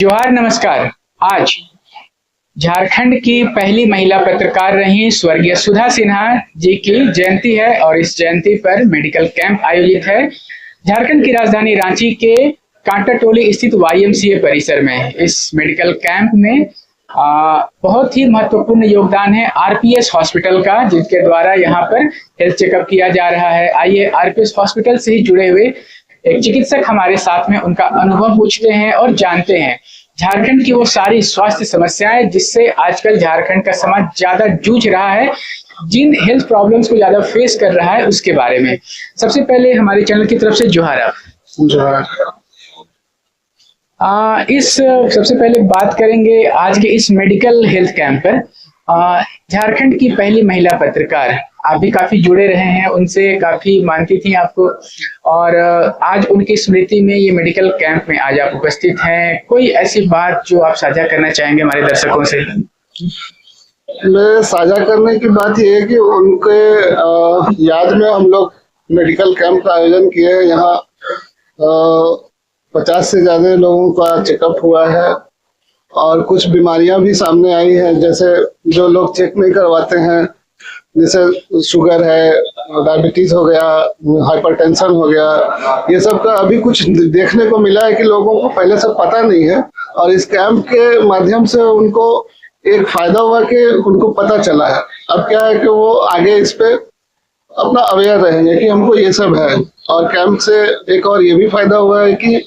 जोहार नमस्कार। आज झारखंड की पहली महिला पत्रकार रही स्वर्गीय सुधा सिन्हा जी की जयंती है और इस जयंती पर मेडिकल कैंप आयोजित है झारखंड की राजधानी रांची के कांटाटोली स्थित YMCA परिसर में। इस मेडिकल कैंप में बहुत ही महत्वपूर्ण योगदान है RPS हॉस्पिटल का, जिनके द्वारा यहाँ पर हेल्थ चेकअप किया जा रहा है। आइए RPS हॉस्पिटल से ही जुड़े हुए एक चिकित्सक हमारे साथ में, उनका अनुभव पूछते हैं और जानते हैं झारखंड की वो सारी स्वास्थ्य समस्याएं जिससे आजकल झारखंड का समाज ज्यादा जूझ रहा है, जिन हेल्थ प्रॉब्लम्स को ज्यादा फेस कर रहा है उसके बारे में। सबसे पहले हमारे चैनल की तरफ से जोहार। आप सबसे पहले बात करेंगे आज के इस मेडिकल हेल्थ कैंप पर। झारखंड की पहली महिला पत्रकार, आप भी काफी जुड़े रहे हैं उनसे, काफी मानती थी आपको, और आज उनकी स्मृति में ये मेडिकल कैंप में आज आप उपस्थित हैं। कोई ऐसी बात जो आप साझा करना चाहेंगे हमारे दर्शकों से? मैं साझा करने की बात ये है कि उनके याद में हम लोग मेडिकल कैंप का आयोजन किए हैं। यहाँ 50 से ज्यादा लोगों का चेकअप हुआ है और कुछ बीमारियां भी सामने आई हैं, जैसे जो लोग चेक नहीं करवाते हैं, जैसे शुगर है, डायबिटीज हो गया, हाइपरटेंशन हो गया, ये सब का अभी कुछ देखने को मिला है कि लोगों को पहले से पता नहीं है, और इस कैंप के माध्यम से उनको एक फायदा हुआ कि उनको पता चला है। अब क्या है कि वो आगे इस पे अपना अवेयर रहेंगे कि हमको ये सब है। और कैंप से एक और ये भी फायदा हुआ है कि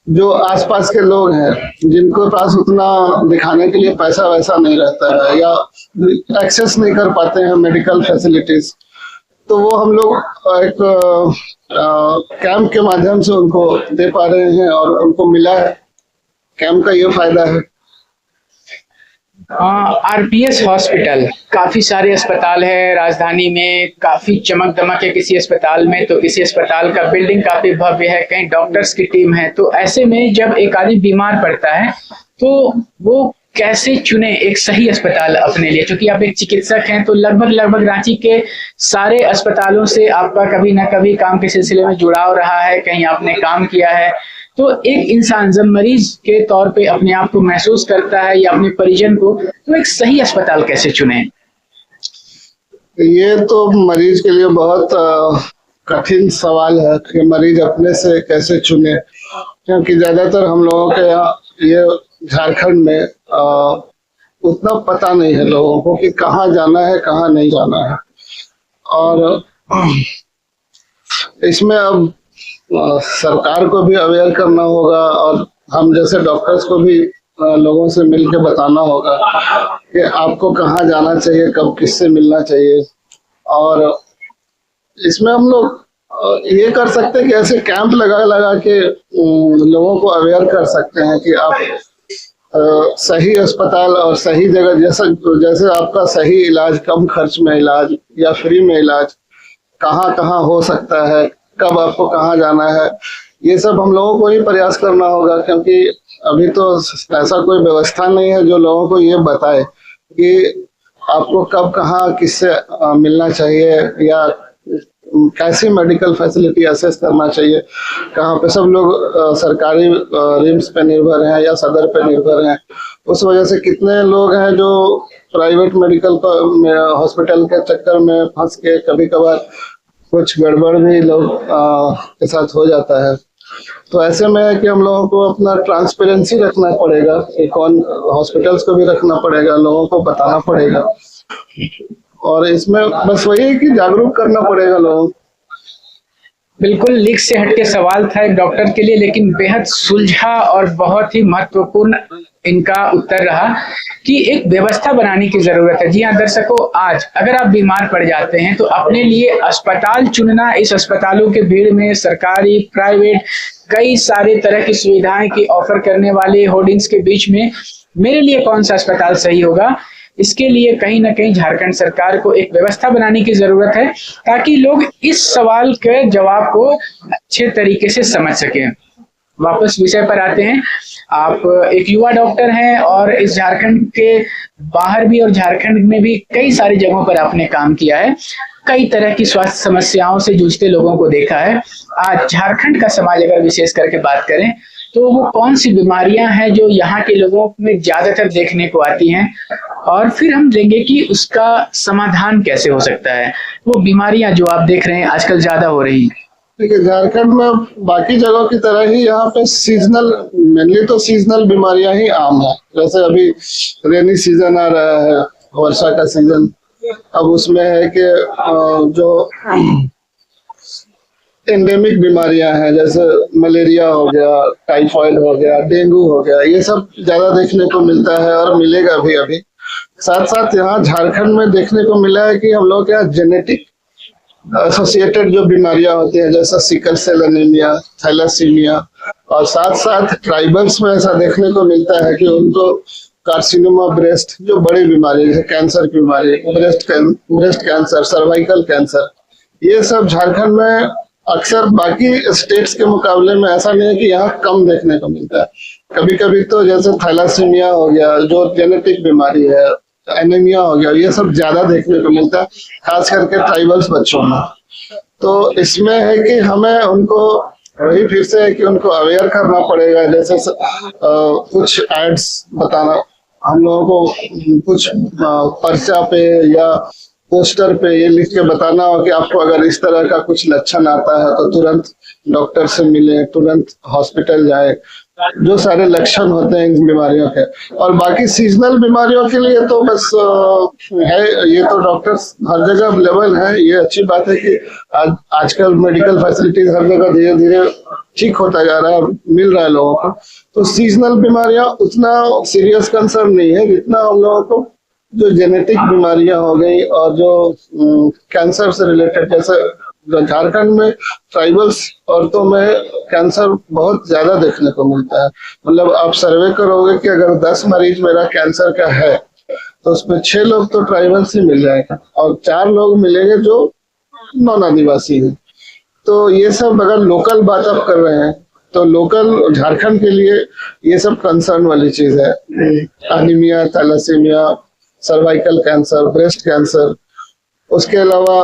जो आसपास के लोग हैं जिनको पास उतना दिखाने के लिए पैसा वैसा नहीं रहता है या एक्सेस नहीं कर पाते हैं मेडिकल फैसिलिटीज, तो वो हम लोग एक कैंप के माध्यम से उनको दे पा रहे हैं और उनको मिला है। कैंप का ये फायदा है। RPS हॉस्पिटल, काफी सारे अस्पताल है राजधानी में, काफी चमक दमक है किसी अस्पताल में तो किसी अस्पताल का बिल्डिंग काफी भव्य है, कहीं डॉक्टर्स की टीम है। तो ऐसे में जब एक आदमी बीमार पड़ता है तो वो कैसे चुने एक सही अस्पताल अपने लिए? क्योंकि आप एक चिकित्सक हैं तो लगभग रांची के सारे अस्पतालों से आपका कभी ना कभी काम के सिलसिले में जुड़ाव रहा है, कहीं आपने काम किया है। तो एक इंसान जब मरीज के तौर पे अपने आप को महसूस करता है या अपने परिजन को, तो एक सही अस्पताल कैसे चुने? ये तो मरीज के लिए बहुत कठिन सवाल है कि मरीज अपने से कैसे चुने, क्योंकि ज्यादातर हम लोगों के यहाँ ये झारखंड में उतना पता नहीं है लोगों को कि कहाँ जाना है कहाँ नहीं जाना है। और इसमें अब सरकार को भी अवेयर करना होगा और हम जैसे डॉक्टर्स को भी लोगों से मिलकर बताना होगा कि आपको कहाँ जाना चाहिए, कब किससे मिलना चाहिए। और इसमें हम लोग ये कर सकते हैं कि ऐसे कैंप लगा के लोगों को अवेयर कर सकते हैं कि आप सही अस्पताल और सही जगह, जैसे आपका सही इलाज, कम खर्च में इलाज या फ्री में इलाज कहाँ हो सकता है, कब आपको कहाँ जाना है, ये सब हम लोगों को ही प्रयास करना होगा। क्योंकि अभी तो ऐसा कोई व्यवस्था नहीं है जो लोगों को ये बताए कि आपको कब कहाँ किससे मिलना चाहिए या कैसी मेडिकल फैसिलिटी असेस करना चाहिए। कहाँ पे सब लोग सरकारी रिम्स पे निर्भर हैं या सदर पे निर्भर हैं, उस वजह से कितने लोग हैं जो प्राइवेट मेडिकल हॉस्पिटल के चक्कर में फंस के कभी कभार कुछ गड़बड़ भी लोग के साथ हो जाता है। तो ऐसे में है कि हम लोगों को अपना ट्रांसपेरेंसी रखना पड़ेगा, कौन हॉस्पिटल्स को भी रखना पड़ेगा, लोगों को बताना पड़ेगा, और इसमें बस वही है कि जागरूक करना पड़ेगा लोगों को। बिल्कुल लीक से हटके सवाल था एक डॉक्टर के लिए, लेकिन बेहद सुलझा और बहुत ही महत्वपूर्ण इनका उत्तर रहा कि एक व्यवस्था बनाने की जरूरत है। जी हाँ दर्शकों, आज अगर आप बीमार पड़ जाते हैं तो अपने लिए अस्पताल चुनना, इस अस्पतालों के भीड़ में सरकारी, प्राइवेट, कई सारे तरह की सुविधाएं की ऑफर करने वाले होर्डिंग्स के बीच में मेरे लिए कौन सा अस्पताल सही होगा, इसके लिए कहीं ना कहीं झारखंड सरकार को एक व्यवस्था बनाने की जरूरत है ताकि लोग इस सवाल के जवाब को अच्छे तरीके से समझ सकें। वापस विषय पर आते हैं। आप एक युवा डॉक्टर हैं और इस झारखंड के बाहर भी और झारखंड में भी कई सारी जगहों पर आपने काम किया है, कई तरह की स्वास्थ्य समस्याओं से जूझते लोगों को देखा है। आज झारखंड का समाज अगर विशेष करके बात करें तो वो कौन सी बीमारियां हैं जो यहाँ के लोगों में ज्यादातर देखने को आती हैं, और फिर हम देंगे कि उसका समाधान कैसे हो सकता है, वो बीमारियां जो आप देख रहे हैं आजकल ज्यादा हो रही। देखिए, झारखंड में बाकी जगहों की तरह ही यहाँ पे सीजनल, मेनली तो सीजनल बीमारियां ही आम है। जैसे अभी रेनी सीजन आ रहा है, वर्षा का सीजन, अब उसमें है कि जो एंडेमिक बीमारियां हैं, जैसे मलेरिया हो गया, टाइफाइड हो गया, डेंगू हो गया, ये सब ज्यादा देखने को मिलता है और मिलेगा भी अभी। साथ साथ यहाँ झारखंड में देखने को मिला है कि हम लोग के यहाँ जेनेटिक एसोसिएटेड जो बीमारियां होती हैं, जैसा सिकल सेल एनीमिया, थैलेसीमिया, और साथ साथ ट्राइबल्स में ऐसा देखने को मिलता है कि उनको कार्सिनोमा ब्रेस्ट, जो बड़ी बीमारी जैसे कैंसर की बीमारी, ब्रेस्ट कैंसर, सर्वाइकल कैंसर, ये सब झारखंड में अक्सर बाकी स्टेट्स के मुकाबले में ऐसा नहीं है कि यहाँ कम देखने को मिलता है। कभी कभी तो जैसे थैलेसीमिया हो गया, जो जेनेटिक बीमारी है, एनीमिया हो गया, ये सब ज्यादा देखने को मिलता है, खास करके ट्राइबल्स बच्चों में। तो इसमें है कि हमें उनको वही फिर से है कि उनको अवेयर करना पड़ेगा। जैसे कुछ एड्स बताना, हम लोगों को कुछ पर्चा पे या पोस्टर पे ये लिख के बताना हो कि आपको अगर इस तरह का कुछ लक्षण आता है तो तुरंत डॉक्टर से मिले, तुरंत हॉस्पिटल जाए, जो सारे लक्षण होते हैं इन बीमारियों के। और बाकी सीजनल बीमारियों के लिए तो बस है, ये तो डॉक्टर्स हर जगह अवेलेबल है। ये अच्छी बात है कि आजकल मेडिकल फैसिलिटीज हर जगह धीरे धीरे ठीक होता जा रहा है, मिल रहा है लोगों को। तो सीजनल बीमारियां उतना सीरियस कंसर्न नहीं है जितना हम लोगों को जो जेनेटिक बीमारियां हो गई और जो कैंसर से रिलेटेड, जैसे झारखंड में ट्राइबल्स औरतों में कैंसर बहुत ज्यादा देखने को मिलता है। मतलब आप सर्वे करोगे कि अगर 10 मरीज मेरा कैंसर का है तो उसमें 6 लोग तो ट्राइबल से मिल जाएगा और 4 लोग मिलेंगे जो नॉन आदिवासी हैं। तो ये सब अगर लोकल बात आप कर रहे हैं तो लोकल झारखंड के लिए ये सब कंसर्न वाली चीज है। Anaemia, thalassemia, cervical cancer, breast cancer, उसके अलावा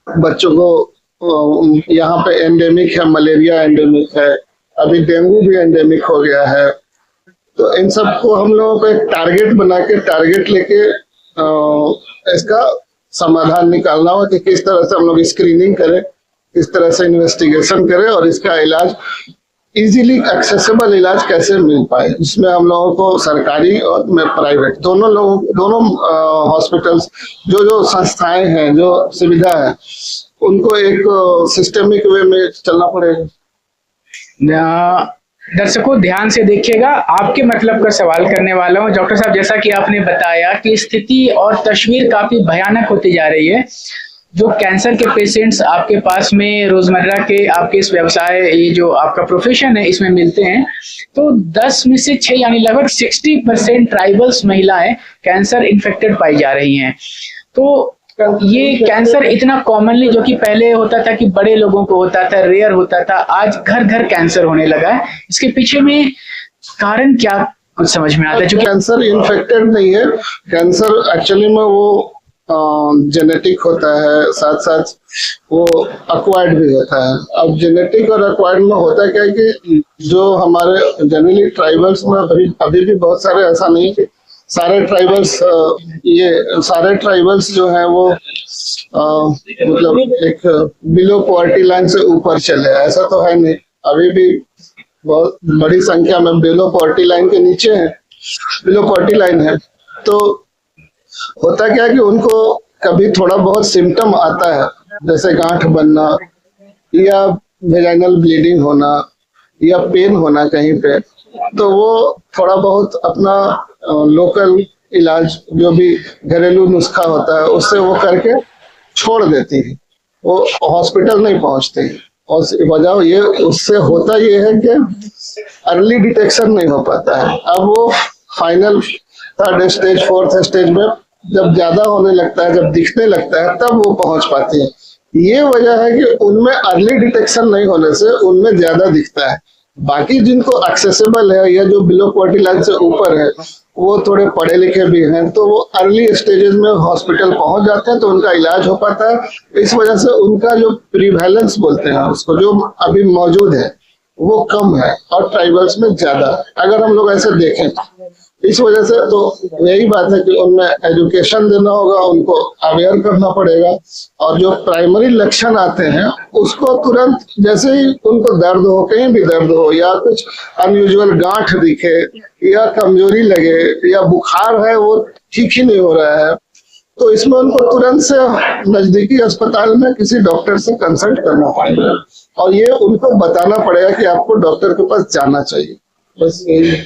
बच्चों को यहाँ पे एंडेमिक है, मलेरिया एंडेमिक है, अभी डेंगू भी एंडेमिक हो गया है। तो इन सबको हम लोगों को एक टारगेट बना के, टारगेट लेके इसका समाधान निकालना हो कि किस तरह से हम लोग स्क्रीनिंग करें, किस तरह से इन्वेस्टिगेशन करें और इसका इलाज इजीली एक्सेसिबल इलाज कैसे मिल पाए। इसमें हम लोगों को सरकारी और प्राइवेट दोनों हॉस्पिटल्स, जो संस्थाएं हैं, जो सुविधा है, उनको एक सिस्टमिक वे में चलना पड़ेगा। दर्शकों ध्यान से देखिएगा, आपके मतलब का सवाल करने वाला हूँ। डॉक्टर साहब, जैसा कि आपने बताया कि स्थिति और तस्वीर काफी भयानक होती जा रही है। जो कैंसर के पेशेंट्स आपके पास में रोजमर्रा के आपके इस व्यवसाय, ये जो आपका प्रोफेशन है, इसमें मिलते हैं, तो 10 में से 6 यानी लगभग 60% ट्राइबल्स महिलाएं कैंसर इन्फेक्टेड पाई जा रही हैं। तो ये कैंसर इतना कॉमनली, जो कि पहले होता था कि बड़े लोगों को होता था, रेयर होता था, आज घर घर कैंसर होने लगा है। इसके पीछे में कारण क्या कुछ समझ में आता है? जो कैंसर इन्फेक्टेड नहीं है, कैंसर एक्चुअली में वो जेनेटिक होता है, साथ साथ वो अक्वायर्ड भी होता है। अब जेनेटिक और अक्वायर्ड में होता क्या है कि जो हमारे जनरली ट्राइबल्स में अभी भी बहुत सारे, ऐसा नहीं कि सारे ट्राइबल्स जो हैं वो मतलब एक बिलो पॉवर्टी लाइन से ऊपर चले, ऐसा तो है नहीं। अभी भी बहुत बड़ी संख्या में बिलो पॉवर्टी लाइन के नीचे है, बिलो पॉवर्टी लाइन है। तो होता क्या है कि उनको कभी थोड़ा बहुत सिम्टम आता है, जैसे गांठ बनना या वेजाइनल ब्लीडिंग होना या पेन होना कहीं पे, तो वो थोड़ा बहुत अपना लोकल इलाज, जो भी घरेलू नुस्खा होता है, उससे वो करके छोड़ देती है, वो हॉस्पिटल नहीं पहुंचती। और वजह ये उससे होता ये है कि अर्ली डिटेक्शन नहीं हो पाता है। अब वो final 3rd stage 4th stage में जब ज्यादा होने लगता है, जब दिखने लगता है, तब वो पहुंच पाती है। ये वजह है कि उनमें अर्ली डिटेक्शन नहीं होने से उनमें ज्यादा दिखता है। बाकी जिनको एक्सेसिबल है या जो बिलो पॉवर्टी लाइन से ऊपर है, वो थोड़े पढ़े लिखे भी हैं, तो वो अर्ली स्टेजेस में हॉस्पिटल पहुंच जाते हैं, तो उनका इलाज हो पाता है। इस वजह से उनका जो प्रिवेलेंस बोलते हैं उसको, जो अभी मौजूद है, वो कम है और ट्राइबल्स में ज्यादा, अगर हम लोग ऐसे देखें। इस वजह से तो यही बात है कि उनमें एजुकेशन देना होगा, उनको अवेयर करना पड़ेगा, और जो प्राइमरी लक्षण आते हैं उसको तुरंत, जैसे ही उनको दर्द हो, कहीं भी दर्द हो या कुछ अनयूजुअल गांठ दिखे या कमजोरी लगे या बुखार है वो ठीक ही नहीं हो रहा है, तो इसमें उनको तुरंत से नजदीकी अस्पताल में किसी डॉक्टर से कंसल्ट करना पड़ेगा और ये उनको बताना पड़ेगा कि आपको डॉक्टर के पास जाना चाहिए। बस यही।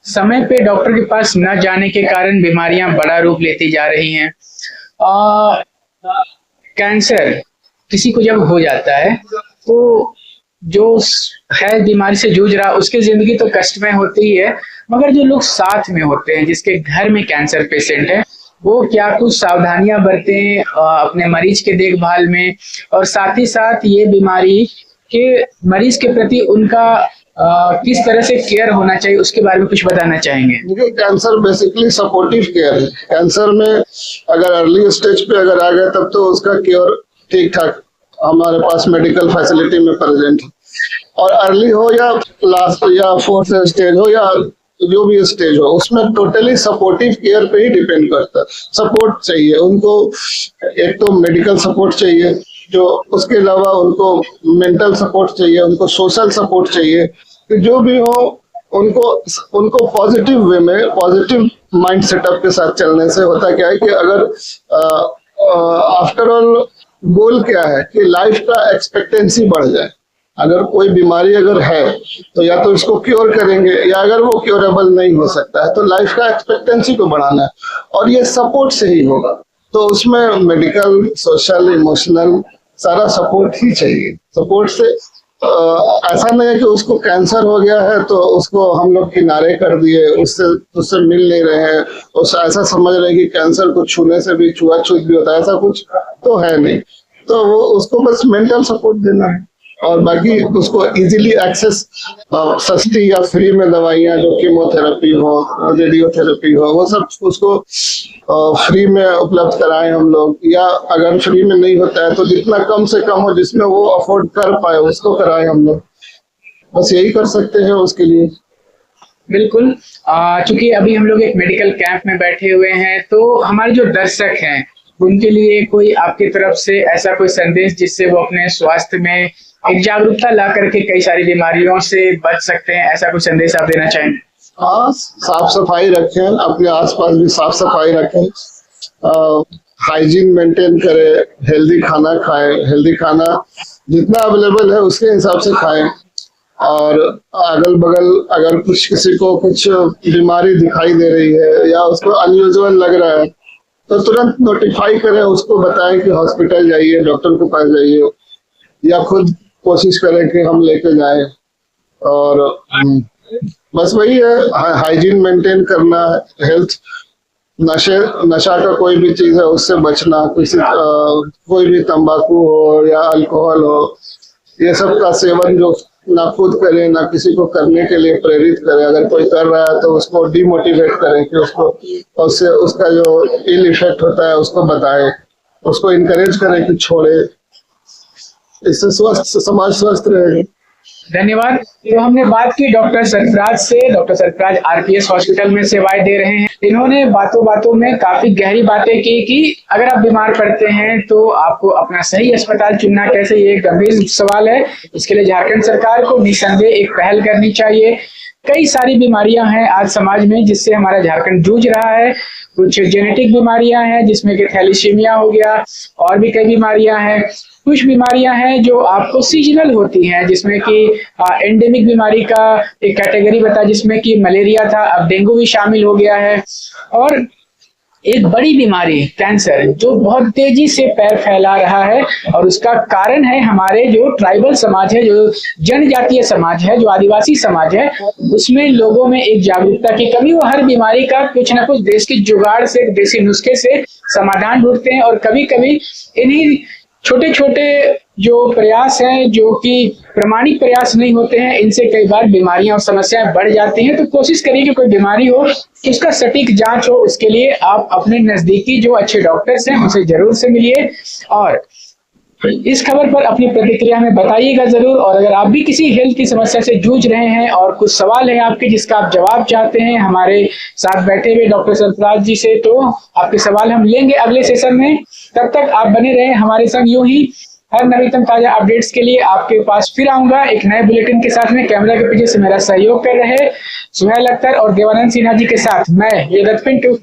समय पे डॉक्टर के पास न जाने के कारण बीमारियां बड़ा रूप लेती जा रही हैं। कैंसर किसी को जब हो जाता है तो जो है बीमारी से जूझ रहा उसकी जिंदगी तो कष्ट में होती ही है, मगर जो लोग साथ में होते हैं जिसके घर में कैंसर पेशेंट है वो क्या कुछ सावधानियां बरतें अपने मरीज के देखभाल में, और साथ ही साथ ये बीमारी के मरीज के प्रति उनका किस तरह से केयर होना चाहिए उसके बारे में कुछ बताना चाहेंगे? देखिए, कैंसर बेसिकली सपोर्टिव केयर है। कैंसर में अगर अर्ली स्टेज पे अगर आ गए तब तो उसका केयर ठीक ठाक हमारे पास मेडिकल फैसिलिटी में प्रेजेंट है, और अर्ली हो या लास्ट या फोर्थ स्टेज हो या जो भी स्टेज हो उसमें टोटली सपोर्टिव केयर पे ही डिपेंड करता है। सपोर्ट चाहिए उनको, एक तो मेडिकल सपोर्ट चाहिए, जो उसके अलावा उनको मेंटल सपोर्ट चाहिए, उनको सोशल सपोर्ट चाहिए, कि जो भी हो उनको पॉजिटिव वे में, पॉजिटिव माइंड सेटअप के साथ चलने से होता क्या है कि अगर आफ्टर ऑल गोल क्या है कि लाइफ का एक्सपेक्टेंसी बढ़ जाए। अगर कोई बीमारी अगर है तो या तो इसको क्योर करेंगे, या अगर वो क्योरेबल नहीं हो सकता है तो लाइफ का एक्सपेक्टेंसी को बढ़ाना है, और ये सपोर्ट से ही होगा। तो उसमें मेडिकल, सोशल, इमोशनल सारा सपोर्ट ही चाहिए। सपोर्ट से ऐसा नहीं है कि उसको कैंसर हो गया है तो उसको हम लोग किनारे कर दिए, उससे मिल नहीं रहे हैं, उस ऐसा समझ रहे हैं कि कैंसर को छूने से भी छुआछूत भी होता है, ऐसा कुछ तो है नहीं। तो वो उसको बस मेंटल सपोर्ट देना है, और बाकी उसको इजीली एक्सेस, सस्ती या फ्री में दवाइयाँ, जो कीमोथेरेपी हो, रेडियोथेरेपी हो, वो सब उसको फ्री में उपलब्ध कराएं हम लोग, या अगर फ्री में नहीं होता है तो जितना कम से कम हो जिसमें वो अफोर्ड कर पाए उसको कराएं हम लोग। बस यही कर सकते हैं उसके लिए। बिल्कुल। चूंकि अभी हम लोग एक मेडिकल कैंप में बैठे हुए हैं तो हमारे जो दर्शक हैं उनके लिए कोई आपकी तरफ से ऐसा कोई संदेश जिससे वो अपने स्वास्थ्य में एक जागरूकता ला करके कई सारी बीमारियों से बच सकते हैं, ऐसा कुछ संदेश आप देना चाहेंगे? हाँ, साफ सफाई रखें, अपने आसपास भी साफ सफाई रखें, हाइजीन मेंटेन करें, हेल्दी खाना खाएं, हेल्दी खाना जितना अवेलेबल है उसके हिसाब से खाएं, और अगल बगल अगर कुछ किसी को कुछ बीमारी दिखाई दे रही है या उसको अनयूजुअल लग रहा है तो तुरंत नोटिफाई करें, उसको बताएं कि हॉस्पिटल जाइए, डॉक्टर के पास जाइए, या खुद कोशिश करें कि हम लेके जाएं। और बस वही है, हाइजीन मेंटेन करना, हेल्थ, नशा का कोई भी चीज है उससे बचना, कोई भी तंबाकू हो या अल्कोहल हो, ये सब का सेवन जो ना खुद करे ना किसी को करने के लिए प्रेरित करे। अगर कोई कर रहा है तो उसको डिमोटिवेट करें कि उससे उसका जो इल इफेक्ट होता है उसको बताएं, उसको इनकरेज करें कि छोड़े। इससे स्वस्थ समाज स्वस्थ रहेगा। धन्यवाद। तो हमने बात की डॉक्टर सरफराज से। डॉक्टर सरफराज आरपीएस हॉस्पिटल में सेवाएं दे रहे हैं। इन्होंने बातों बातों में काफी गहरी बातें की कि अगर आप बीमार पड़ते हैं तो आपको अपना सही अस्पताल चुनना कैसे, ये एक गंभीर सवाल है। इसके लिए झारखंड सरकार को निसंदेह एक पहल करनी चाहिए। कई सारी बीमारियां हैं आज समाज में जिससे हमारा झारखंड जूझ रहा है। कुछ जेनेटिक बीमारियां हैं जिसमें कि थैलीसीमिया हो गया, और भी कई बीमारियां हैं। कुछ बीमारियां हैं जो आपको सीजनल होती हैं, जिसमें कि एंडेमिक बीमारी का एक कैटेगरी बता जिसमें कि मलेरिया था, अब डेंगू भी शामिल हो गया है। और एक बड़ी बीमारी कैंसर जो बहुत तेजी से पैर फैला रहा है, और उसका कारण है हमारे जो ट्राइबल समाज है, जो जनजातीय समाज है, जो आदिवासी समाज है, उसमें लोगों में एक जागरूकता की कमी। वो हर बीमारी का कुछ ना कुछ देश के जुगाड़ से, देसी नुस्खे से समाधान ढूंढते हैं, और कभी कभी इन्हीं छोटे छोटे जो प्रयास हैं जो कि प्रमाणिक प्रयास नहीं होते हैं, इनसे कई बार बीमारियां और समस्याएं बढ़ जाती हैं। तो कोशिश करिए कि कोई बीमारी हो उसका सटीक जांच हो। उसके लिए आप अपने नजदीकी जो अच्छे डॉक्टर्स हैं उनसे जरूर से मिलिए। और इस खबर पर अपनी प्रतिक्रिया हमें बताइएगा जरूर। और अगर आप भी किसी हेल्थ की समस्या से जूझ रहे हैं और कुछ सवाल है आपके जिसका आप जवाब चाहते हैं हमारे साथ बैठे हुए डॉक्टर सरफराज जी से, तो आपके सवाल हम लेंगे अगले सेशन में। तब तक आप बने रहें हमारे संग। यूं ही हर नवीनतम ताजा अपडेट्स के लिए आपके पास फिर आऊंगा एक नए बुलेटिन के साथ में। कैमरा के पीछे से मेरा सहयोग कर रहे सुहेल अख्तर और देवानंद सिन्हा जी के साथ मैं ये पिंटू।